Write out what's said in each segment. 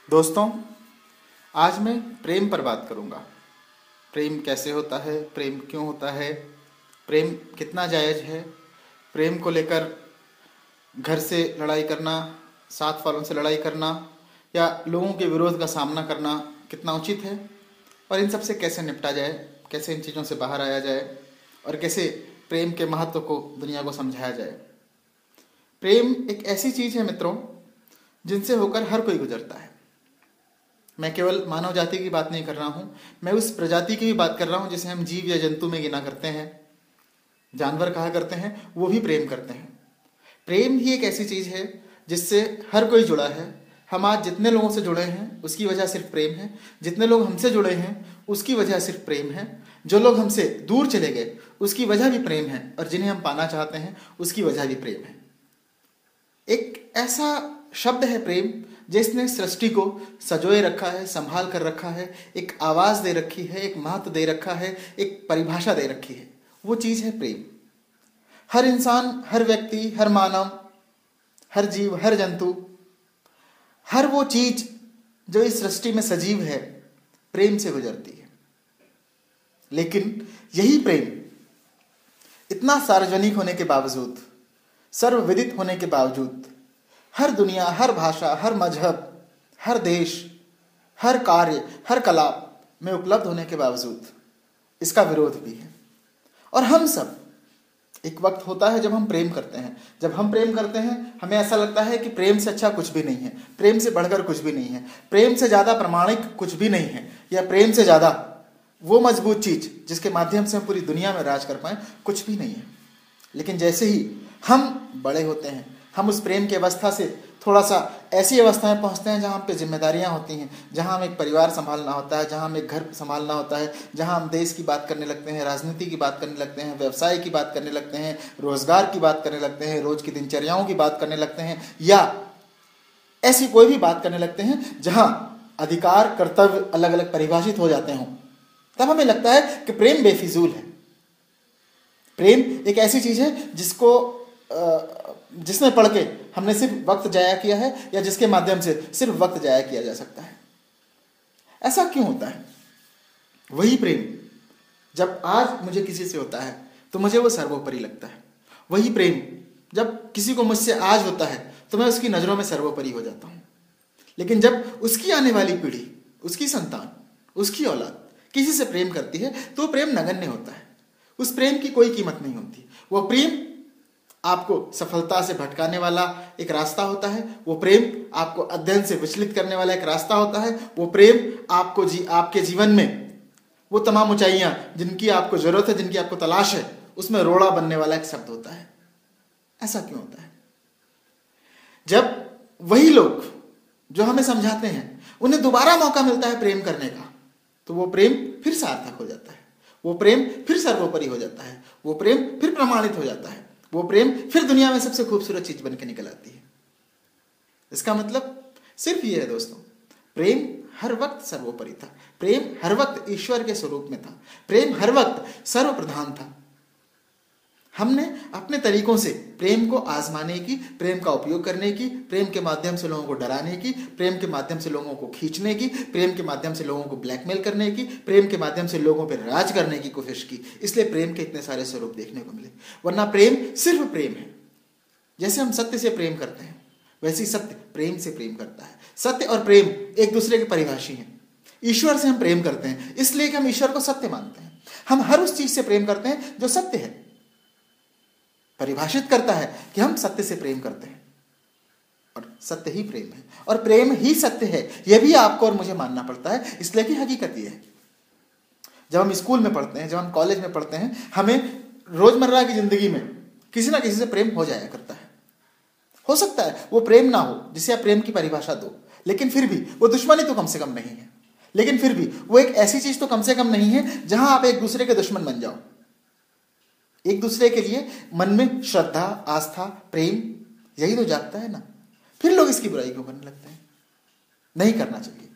दोस्तों, आज मैं प्रेम पर बात करूंगा। प्रेम कैसे होता है, प्रेम क्यों होता है, प्रेम कितना जायज़ है, प्रेम को लेकर घर से लड़ाई करना, साथ वालों से लड़ाई करना या लोगों के विरोध का सामना करना कितना उचित है, और इन सब से कैसे निपटा जाए, कैसे इन चीज़ों से बाहर आया जाए और कैसे प्रेम के महत्व को दुनिया को समझाया जाए। प्रेम एक ऐसी चीज़ है मित्रों, जिनसे होकर हर कोई गुजरता है। मैं केवल मानव जाति की बात नहीं कर रहा हूँ, मैं उस प्रजाति की भी बात कर रहा हूँ जिसे हम जीव या जंतु में गिना करते हैं, जानवर कहा करते हैं, वो भी प्रेम करते हैं। प्रेम ही एक ऐसी चीज़ है जिससे हर कोई जुड़ा है। हम आज जितने लोगों से जुड़े हैं उसकी वजह सिर्फ प्रेम है, जितने लोग हमसे जुड़े हैं उसकी वजह सिर्फ प्रेम है, जो लोग हमसे दूर चले गए उसकी वजह भी प्रेम है, और जिन्हें हम पाना चाहते हैं उसकी वजह भी प्रेम है। एक ऐसा शब्द है प्रेम जिसने सृष्टि को सजोए रखा है, संभाल कर रखा है, एक आवाज़ दे रखी है, एक महत्व दे रखा है, एक परिभाषा दे रखी है। वो चीज़ है प्रेम। हर इंसान, हर व्यक्ति, हर मानव, हर जीव, हर जंतु, हर वो चीज जो इस सृष्टि में सजीव है प्रेम से गुजरती है। लेकिन यही प्रेम इतना सार्वजनिक होने के बावजूद, सर्वविदित होने के बावजूद, हर दुनिया, हर भाषा, हर मजहब, हर देश, हर कार्य, हर कला में उपलब्ध होने के बावजूद इसका विरोध भी है। और हम सब, एक वक्त होता है जब हम प्रेम करते हैं, जब हम प्रेम करते हैं हमें ऐसा लगता है कि प्रेम से अच्छा कुछ भी नहीं है, प्रेम से बढ़कर कुछ भी नहीं है, प्रेम से ज़्यादा प्रामाणिक कुछ भी नहीं है, या प्रेम से ज़्यादा वो मजबूत चीज़ जिसके माध्यम से हम पूरी दुनिया में राज कर पाएं कुछ भी नहीं है। लेकिन जैसे ही हम बड़े होते हैं, हम उस प्रेम की अवस्था से थोड़ा सा ऐसी अवस्था में पहुंचते हैं जहां हम पे जिम्मेदारियां होती हैं, जहां हम एक परिवार संभालना होता है, जहां हम एक घर संभालना होता है, जहां हम देश की बात करने लगते हैं, राजनीति की बात करने लगते हैं, व्यवसाय की बात करने लगते हैं, रोजगार की बात करने लगते हैं, रोज की दिनचर्याओं की बात करने लगते हैं, या ऐसी कोई भी बात करने लगते हैं जहां अधिकार कर्तव्य अलग अलग परिभाषित हो जाते हों, तब हमें लगता है कि प्रेम बेफिजूल है। प्रेम एक ऐसी चीज है जिसमें पढ़ के हमने सिर्फ वक्त जाया किया है, या जिसके माध्यम से सिर्फ वक्त जाया किया जा सकता है। ऐसा क्यों होता है? वही प्रेम जब आज मुझे किसी से होता है तो मुझे वो सर्वोपरि लगता है। वही प्रेम जब किसी को मुझसे आज होता है तो मैं उसकी नजरों में सर्वोपरि हो जाता हूं। लेकिन जब उसकी आने वाली पीढ़ी, उसकी संतान, उसकी औलाद किसी से प्रेम करती है तो वो प्रेम नगण्य होता है। उस प्रेम की कोई कीमत नहीं होती। वो प्रेम आपको सफलता से भटकाने वाला एक रास्ता होता है, वो प्रेम आपको अध्ययन से विचलित करने वाला एक रास्ता होता है, वो प्रेम आपको आपके जीवन में वो तमाम ऊंचाइयां जिनकी आपको जरूरत है, जिनकी आपको तलाश है, उसमें रोड़ा बनने वाला एक शब्द होता है। ऐसा क्यों होता है? जब वही लोग जो हमें समझाते हैं उन्हें दोबारा मौका मिलता है प्रेम करने का, तो वो प्रेम फिर सार्थक हो जाता है, वो प्रेम फिर सर्वोपरि हो जाता है, वो प्रेम फिर प्रमाणित हो जाता है, वो प्रेम फिर दुनिया में सबसे खूबसूरत चीज बन के निकल आती है। इसका मतलब सिर्फ ये है दोस्तों, प्रेम हर वक्त सर्वोपरि था, प्रेम हर वक्त ईश्वर के स्वरूप में था, प्रेम हर वक्त सर्वप्रधान था। हमने अपने तरीकों से प्रेम को आजमाने की, प्रेम का उपयोग करने की, प्रेम के माध्यम से लोगों को डराने की, प्रेम के माध्यम से लोगों को खींचने की, प्रेम के माध्यम से लोगों को ब्लैकमेल करने की, प्रेम के माध्यम से लोगों पर राज करने की कोशिश की। इसलिए प्रेम के इतने सारे स्वरूप देखने को मिले। वरना प्रेम सिर्फ प्रेम है। जैसे हम सत्य से प्रेम करते हैं वैसे ही सत्य प्रेम से प्रेम करता है। सत्य और प्रेम एक दूसरे के परिभाषी हैं। ईश्वर से हम प्रेम करते हैं इसलिए कि हम ईश्वर को सत्य मानते हैं। हम हर उस चीज से प्रेम करते हैं जो सत्य है, परिभाषित करता है कि हम सत्य से प्रेम करते हैं, और सत्य ही प्रेम है और प्रेम ही सत्य है। यह भी आपको और मुझे मानना पड़ता है, इसलिए कि हकीकत यह है। जब हम स्कूल में पढ़ते हैं, जब हम कॉलेज में पढ़ते हैं, हमें रोजमर्रा की जिंदगी में किसी ना किसी से प्रेम हो जाया करता है। हो सकता है वो प्रेम ना हो जिसे आप प्रेम की परिभाषा दो, लेकिन फिर भी वो दुश्मनी तो कम से कम नहीं है। लेकिन फिर भी वो एक ऐसी चीज तो कम से कम नहीं है जहां आप एक दूसरे के दुश्मन बन जाओ। एक दूसरे के लिए मन में श्रद्धा, आस्था, प्रेम यही तो जागता है ना। फिर लोग इसकी बुराई क्यों करने लगते हैं? नहीं करना चाहिए।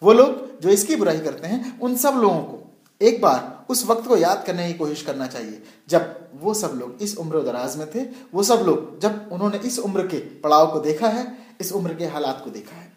वो लोग जो इसकी बुराई करते हैं उन सब लोगों को एक बार उस वक्त को याद करने की कोशिश करना चाहिए जब वो सब लोग इस उम्र दराज में थे। वो सब लोग जब उन्होंने इस उम्र के पड़ाव को देखा है, इस उम्र के हालात को देखा है।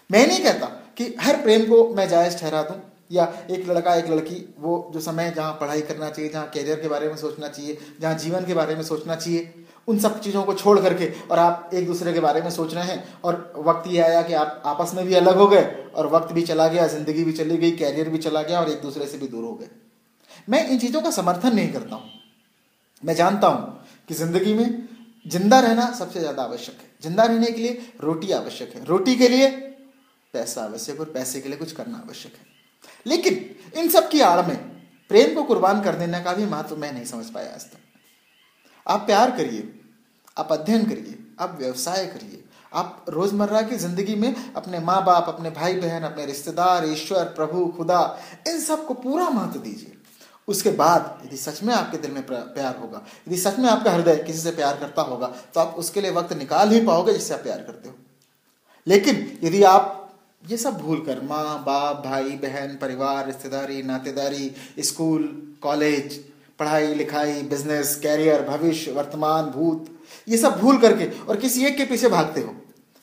मैं नहीं कहता कि हर प्रेम को मैं जायज़ ठहरा दूं, या एक लड़का एक लड़की वो जो समय जहाँ पढ़ाई करना चाहिए, जहाँ कैरियर के बारे में सोचना चाहिए, जहाँ जीवन के बारे में सोचना चाहिए, उन सब चीज़ों को छोड़ करके और आप एक दूसरे के बारे में सोच रहे हैं, और वक्त ये आया कि आप आपस में भी अलग हो गए, और वक्त भी चला गया, ज़िंदगी भी चली गई, कैरियर भी चला गया, और एक दूसरे से भी दूर हो गए। मैं इन चीज़ों का समर्थन नहीं करता हूँ। मैं जानता हूँ कि ज़िंदगी में जिंदा रहना सबसे ज़्यादा आवश्यक है। जिंदा रहने के लिए रोटी आवश्यक है, रोटी के लिए पैसा आवश्यक, और पैसे के लिए कुछ करना आवश्यक है। लेकिन इन सब की आड़ में प्रेम को कुर्बान कर देने का भी महत्व मैं नहीं समझ पाया आज तक। आप प्यार करिए, आप अध्ययन करिए, आप व्यवसाय करिए, आप रोजमर्रा की जिंदगी में अपने माँ बाप, अपने भाई बहन, अपने रिश्तेदार, ईश्वर, प्रभु, खुदा, इन सब को पूरा महत्व दीजिए। उसके बाद यदि सच में आपके दिल में प्यार होगा, यदि सच में आपका हृदय किसी से प्यार करता होगा, तो आप उसके लिए वक्त निकाल ही पाओगे जिससे आप प्यार करते हो। लेकिन यदि आप ये सब भूल कर माँ बाप, भाई बहन, परिवार, रिश्तेदारी, नातेदारी, स्कूल, कॉलेज, पढ़ाई लिखाई, बिजनेस, कैरियर, भविष्य, वर्तमान, भूत, ये सब भूल करके और किसी एक के पीछे भागते हो,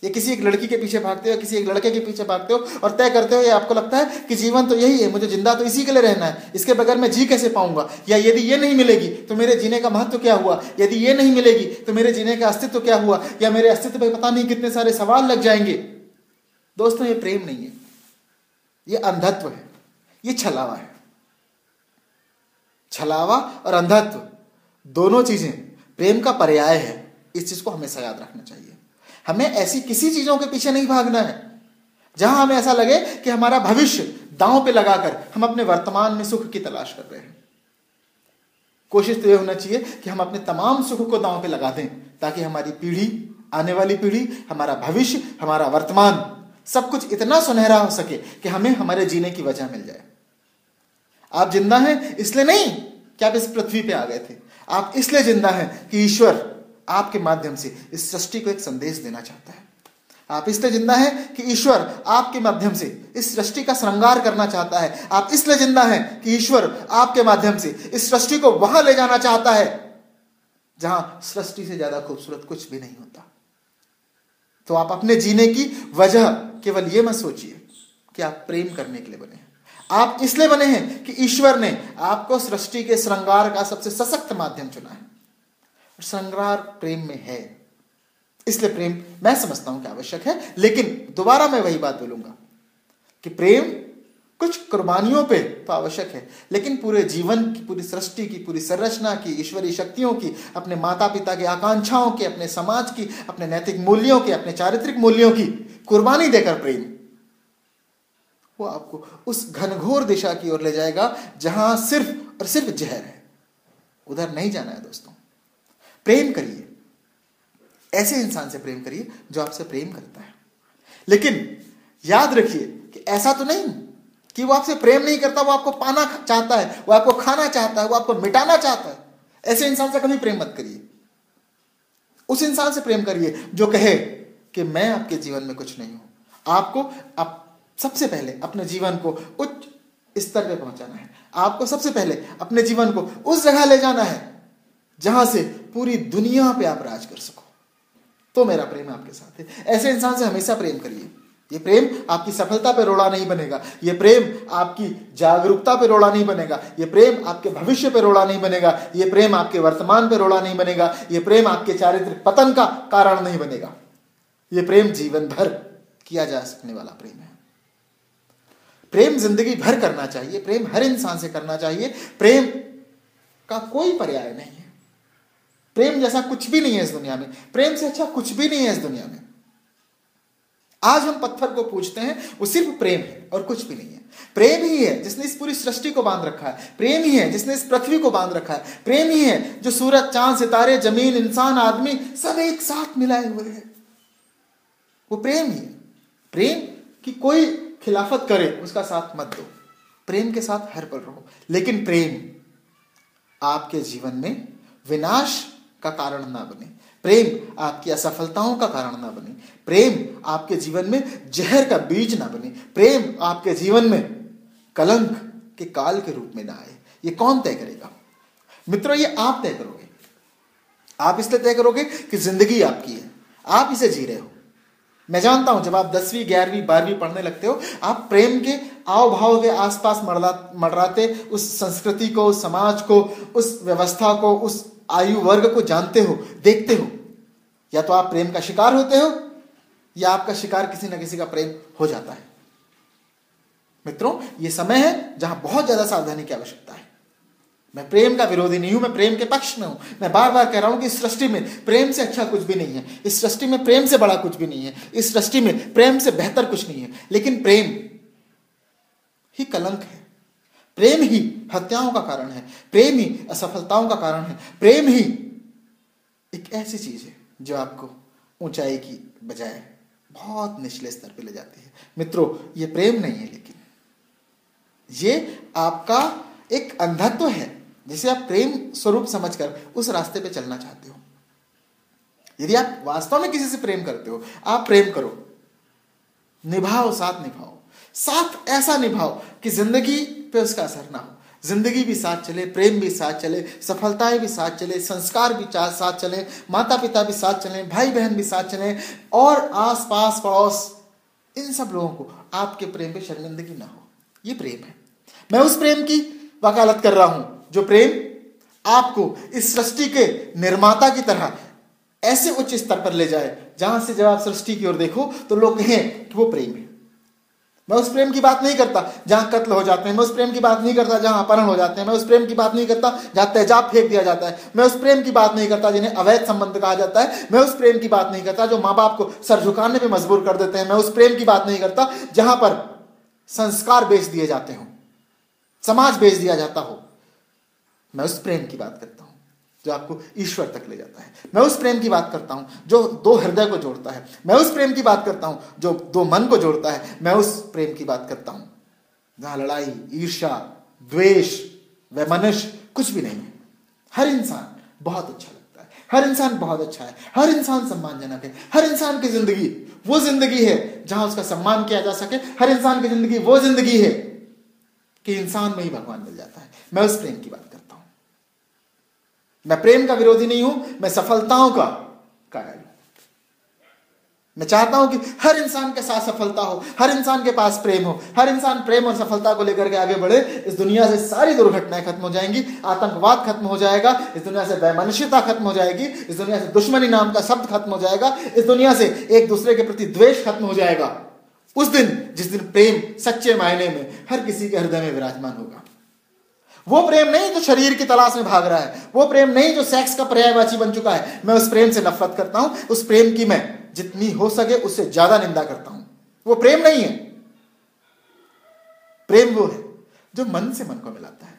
या किसी एक लड़की के पीछे भागते हो, किसी एक लड़के के पीछे भागते हो, और तय करते हो, या आपको लगता है कि जीवन तो यही है, मुझे जिंदा तो इसी के लिए रहना है, इसके बगैर मैं जी कैसे पाऊंगा, या यदि ये नहीं मिलेगी तो मेरे जीने का महत्व क्या हुआ, यदि ये नहीं मिलेगी तो मेरे जीने का अस्तित्व क्या हुआ, या मेरे अस्तित्व पर पता नहीं कितने सारे सवाल लग जाएंगे। दोस्तों, ये प्रेम नहीं है, ये अंधत्व है, ये छलावा है। छलावा और अंधत्व दोनों चीजें प्रेम का पर्याय है। इस चीज को हमेशा याद रखना चाहिए। हमें ऐसी किसी चीजों के पीछे नहीं भागना है जहां हमें ऐसा लगे कि हमारा भविष्य दांव पे लगाकर हम अपने वर्तमान में सुख की तलाश कर रहे हैं। कोशिश तो यह होना चाहिए कि हम अपने तमाम सुख को दांव पे लगा दें, ताकि हमारी पीढ़ी, आने वाली पीढ़ी, हमारा भविष्य, हमारा वर्तमान, सब कुछ इतना सुनहरा हो सके कि हमें हमारे जीने की वजह मिल जाए। आप जिंदा हैं इसलिए नहीं कि आप इस पृथ्वी पे आ गए थे, आप इसलिए जिंदा हैं कि ईश्वर आपके माध्यम से इस सृष्टि को एक संदेश देना चाहता है। आप इसलिए जिंदा हैं कि ईश्वर आपके माध्यम से इस सृष्टि का श्रृंगार करना चाहता है। आप इसलिए जिंदा हैं कि ईश्वर आपके माध्यम से इस सृष्टि को वहां ले जाना चाहता है जहां सृष्टि से ज्यादा खूबसूरत कुछ भी नहीं होता। तो आप अपने जीने की वजह केवल ये मत सोचिए कि आप प्रेम करने के लिए बने हैं। आप इसलिए बने हैं कि ईश्वर ने आपको सृष्टि के श्रृंगार का सबसे सशक्त माध्यम चुना है, और श्रृंगार प्रेम में है। इसलिए प्रेम मैं समझता हूं कि आवश्यक है। लेकिन दोबारा मैं वही बात बोलूंगा कि प्रेम कुछ कुर्बानियों पे तो आवश्यक है, लेकिन पूरे जीवन की, पूरी सृष्टि की, पूरी संरचना की, ईश्वरीय शक्तियों की, अपने माता पिता की आकांक्षाओं की, अपने समाज की, अपने नैतिक मूल्यों की, अपने चारित्रिक मूल्यों की कुर्बानी देकर प्रेम, वो आपको उस घनघोर दिशा की ओर ले जाएगा जहां सिर्फ और सिर्फ जहर है। उधर नहीं जाना है दोस्तों। प्रेम करिए, ऐसे इंसान से प्रेम करिए जो आपसे प्रेम करता है। लेकिन याद रखिए कि ऐसा तो नहीं कि वो आपसे प्रेम नहीं करता, वो आपको पाना चाहता है, वो आपको खाना चाहता है, वो आपको मिटाना चाहता है। ऐसे इंसान से कभी प्रेम मत करिए। उस इंसान से प्रेम करिए जो कहे कि मैं आपके जीवन में कुछ नहीं हूं। आपको आप सबसे पहले अपने जीवन को उच्च स्तर पे पहुंचाना है। आपको सबसे पहले अपने जीवन को उस जगह ले जाना है जहां से पूरी दुनिया पे आप राज कर सको। तो मेरा प्रेम आपके साथ है। ऐसे इंसान से हमेशा प्रेम करिए। ये प्रेम आपकी सफलता पे रोड़ा नहीं बनेगा, ये प्रेम आपकी जागरूकता पे रोड़ा नहीं बनेगा, ये प्रेम आपके भविष्य पे रोड़ा नहीं बनेगा, ये प्रेम आपके वर्तमान पे रोड़ा नहीं बनेगा, ये प्रेम आपके चारित्रिक पतन का कारण नहीं बनेगा। ये प्रेम जीवन भर किया जा सकने वाला प्रेम है। प्रेम जिंदगी भर करना चाहिए, प्रेम हर इंसान से करना चाहिए। प्रेम का कोई पर्याय नहीं है। प्रेम जैसा कुछ भी नहीं है इस दुनिया में, प्रेम से अच्छा कुछ भी नहीं है इस दुनिया में। आज हम पत्थर को पूजते हैं, वो सिर्फ प्रेम है और कुछ भी नहीं है। प्रेम ही है जिसने इस पूरी सृष्टि को बांध रखा है, प्रेम ही है जिसने इस पृथ्वी को बांध रखा है, प्रेम ही है जो सूरज, चांद, सितारे, जमीन, इंसान, आदमी सब एक साथ मिलाए हुए हैं। वो प्रेम ही है। प्रेम की कोई खिलाफत करे उसका साथ मत दो, प्रेम के साथ हर पल रहो। लेकिन प्रेम आपके जीवन में विनाश का कारण ना बने, प्रेम आपकी असफलताओं का कारण ना बने, प्रेम आपके जीवन में जहर का बीज ना बने, प्रेम आपके जीवन में कलंक के काल के रूप में ना आए। ये कौन तय करेगा मित्रों? ये आप तय करोगे। आप इसलिए तय करोगे कि जिंदगी आपकी है, आप इसे जी रहे हो। मैं जानता हूं जब आप 10वीं 11वीं 12वीं पढ़ने लगते हो, आप प्रेम के आव भाव के आसपास मंडराते उस संस्कृति को, उस समाज को, उस व्यवस्था को, उस आयु वर्ग को जानते हो, देखते हो। या तो आप प्रेम का शिकार होते हो या आपका शिकार किसी न किसी का प्रेम हो जाता है। मित्रों, यह समय है जहां बहुत ज्यादा सावधानी की आवश्यकता है। मैं प्रेम का विरोधी नहीं हूं, मैं प्रेम के पक्ष में हूं। मैं बार बार कह रहा हूं कि इस सृष्टि में प्रेम से अच्छा कुछ भी नहीं है, इस सृष्टि में प्रेम से बड़ा कुछ भी नहीं है, इस सृष्टि में प्रेम से बेहतर कुछ नहीं है। लेकिन प्रेम ही कलंक है, प्रेम ही हत्याओं का कारण है, प्रेम ही असफलताओं का कारण है, प्रेम ही एक ऐसी चीज है जो आपको ऊंचाई की बजाय बहुत निचले स्तर पर ले जाती है। मित्रों, ये प्रेम नहीं है, लेकिन ये आपका एक अंधत्व है जिसे आप प्रेम स्वरूप समझकर उस रास्ते पे चलना चाहते हो। यदि आप वास्तव में किसी से प्रेम करते हो, आप प्रेम करो, निभाओ, साथ निभाओ, साथ ऐसा निभाओ कि जिंदगी पे उसका असर ना हो, जिंदगी भी साथ चले, प्रेम भी साथ चले, सफलताएं भी साथ चले, संस्कार भी साथ चले, माता पिता भी साथ चले, भाई बहन भी साथ चले, और आस पास पड़ोस, इन सब लोगों को आपके प्रेम पे शर्मिंदगी ना हो। ये प्रेम है। मैं उस प्रेम की वकालत कर रहा हूं जो प्रेम आपको इस सृष्टि के निर्माता की तरह ऐसे उच्च स्तर पर ले जाए जहां से जब आप सृष्टि की ओर देखो तो लोग कहें कि वो प्रेम है। मैं उस प्रेम की बात नहीं करता जहां कत्ल हो जाते हैं, मैं उस प्रेम की बात नहीं करता जहां अपहरण हो जाते हैं, मैं उस प्रेम की बात नहीं करता जहां तेजाब फेंक दिया जाता है, मैं उस प्रेम की बात नहीं करता जिन्हें अवैध संबंध कहा जाता है, मैं उस प्रेम की बात नहीं करता जो माँ बाप को सर झुकाने पर मजबूर कर देते हैं, मैं उस प्रेम की बात नहीं करता जहां पर संस्कार बेच दिए जाते हो, समाज बेच दिया जाता हो। मैं उस प्रेम की बात करता हूं जो आपको ईश्वर तक ले जाता है। मैं उस प्रेम की बात करता हूं जो दो हृदय को जोड़ता है। मैं उस प्रेम की बात करता हूं जो दो मन को जोड़ता है। मैं उस प्रेम की बात करता हूं जहां लड़ाई, ईर्ष्या, द्वेष, वैमनस्य कुछ भी नहीं है। हर इंसान बहुत अच्छा लगता है, हर इंसान बहुत अच्छा है, हर इंसान सम्मानजनक है, हर इंसान की जिंदगी वो जिंदगी है जहां उसका सम्मान किया जा सके, हर इंसान की जिंदगी वो जिंदगी है कि इंसान में ही भगवान मिल जाता है। मैं उस प्रेम की बात करता हूं। मैं प्रेम का विरोधी नहीं हूं, मैं सफलताओं का कायल हूं। मैं चाहता हूं कि हर इंसान के साथ सफलता हो, हर इंसान के पास प्रेम हो, हर इंसान प्रेम और सफलता को लेकर के आगे बढ़े। इस दुनिया से सारी दुर्घटनाएं खत्म हो जाएंगी, आतंकवाद खत्म हो जाएगा, इस दुनिया से वैमनस्यता खत्म हो जाएगी, इस दुनिया से दुश्मनी नाम का शब्द खत्म हो जाएगा, इस दुनिया से एक दूसरे के प्रति द्वेष खत्म हो जाएगा। उस दिन जिस दिन प्रेम सच्चे मायने में हर किसी के हृदय में विराजमान होगा। वो प्रेम नहीं जो शरीर की तलाश में भाग रहा है, वो प्रेम नहीं जो सेक्स का पर्यायवाची बन चुका है। मैं उस प्रेम से नफरत करता हूं, उस प्रेम की मैं जितनी हो सके उससे ज्यादा निंदा करता हूं। वो प्रेम नहीं है। प्रेम वो है जो मन से मन को मिलाता है,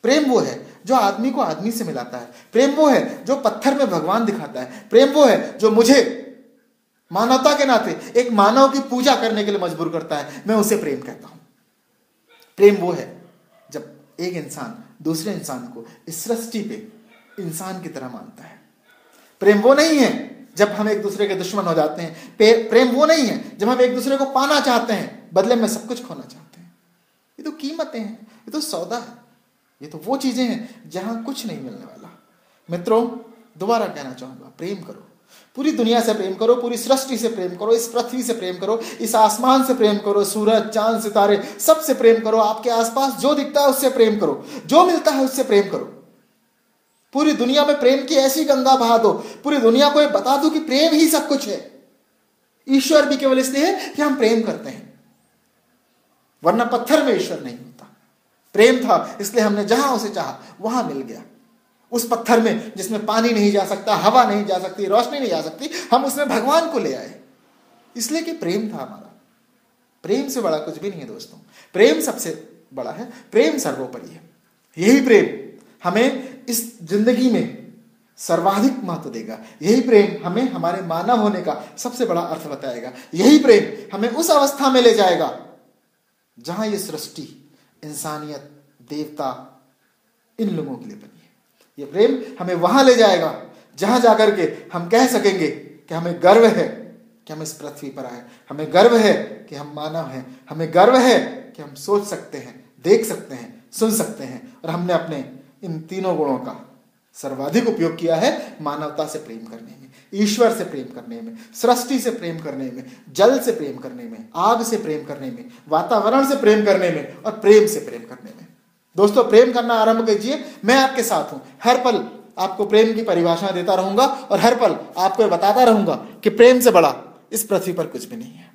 प्रेम वो है जो आदमी को आदमी से मिलाता है, प्रेम वो है जो पत्थर में भगवान दिखाता है, प्रेम वो है जो मुझे मानवता के नाते एक मानव की पूजा करने के लिए मजबूर करता है। मैं उसे प्रेम कहता हूं। प्रेम वो है जब एक इंसान दूसरे इंसान को इस सृष्टि पे इंसान की तरह मानता है। प्रेम वो नहीं है जब हम एक दूसरे के दुश्मन हो जाते हैं। प्रेम वो नहीं है जब हम एक दूसरे को पाना चाहते हैं, बदले में सब कुछ खोना चाहते हैं। ये तो कीमतें हैं, ये तो सौदा है, ये तो वो चीजें हैं जहां कुछ नहीं मिलने वाला। मित्रों, दोबारा कहना चाहूंगा, प्रेम करो, पूरी दुनिया से प्रेम करो, पूरी सृष्टि से प्रेम करो, इस पृथ्वी से प्रेम करो, इस आसमान से प्रेम करो, सूरज, चांद, सितारे सबसे प्रेम करो, आपके आसपास जो दिखता है उससे प्रेम करो, जो मिलता है उससे प्रेम करो। पूरी दुनिया में प्रेम की ऐसी गंगा बहा दो, पूरी दुनिया को बता दो कि प्रेम ही सब कुछ है। ईश्वर भी केवल इसलिए है कि हम प्रेम करते हैं, वरना पत्थर में ईश्वर नहीं होता। प्रेम था इसलिए हमने जहां उसे चाहा वहां मिल गया। उस पत्थर में जिसमें पानी नहीं जा सकता, हवा नहीं जा सकती, रोशनी नहीं जा सकती, हम उसमें भगवान को ले आए, इसलिए कि प्रेम था हमारा। प्रेम से बड़ा कुछ भी नहीं है दोस्तों। प्रेम सबसे बड़ा है, प्रेम सर्वोपरि है। यही प्रेम हमें इस जिंदगी में सर्वाधिक महत्व देगा। यही प्रेम हमें हमारे मानव होने का सबसे बड़ा अर्थ बताएगा। यही प्रेम हमें उस अवस्था में ले जाएगा जहां ये सृष्टि, इंसानियत, देवता इन लोगों के लिए बनी है। ये प्रेम हमें वहां ले जाएगा जहां जाकर के हम कह सकेंगे कि हमें गर्व है कि हम इस पृथ्वी पर आए, हमें गर्व है कि हम मानव हैं, हमें गर्व है कि हम सोच सकते हैं, देख सकते हैं, सुन सकते हैं, और हमने अपने इन तीनों गुणों का सर्वाधिक उपयोग किया है मानवता से प्रेम करने में, ईश्वर से प्रेम करने में, सृष्टि से प्रेम करने में, जल से प्रेम करने में, आग से प्रेम करने में, वातावरण से प्रेम करने में और प्रेम से प्रेम करने में। दोस्तों, प्रेम करना आरंभ कीजिए। मैं आपके साथ हूं। हर पल आपको प्रेम की परिभाषा देता रहूंगा और हर पल आपको बताता रहूंगा कि प्रेम से बड़ा इस पृथ्वी पर कुछ भी नहीं है।